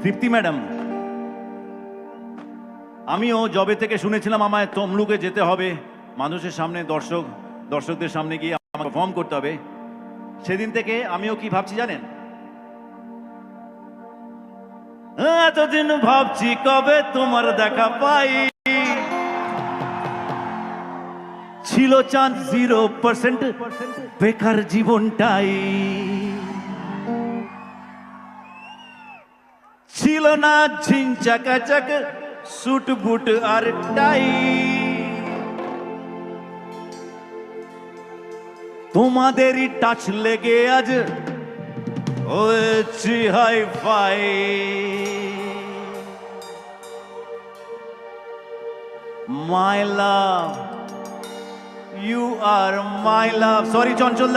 তৃপ্তি madam, আমিও জবে থেকে শুনেছিলাম আমায় তমলুকে যেতে হবে, মানুষের সামনে দর্শকদের সামনে গিয়ে আমাকে পারফর্ম করতে হবে। সেদিন থেকে আমিও কি ভাবছি জানেন, এতদিন ভাবছি কবে তোমার দেখা পাই, ছিল চান্স 0%, বেকার জীবনটাই, ছিল না ঝিনচাকাচাক সুট বুট আর টাই, তোমাদেরই টাচ লেগে আজ হয়েছি hi-fi. My love, you are my love. Sorry Chanchal.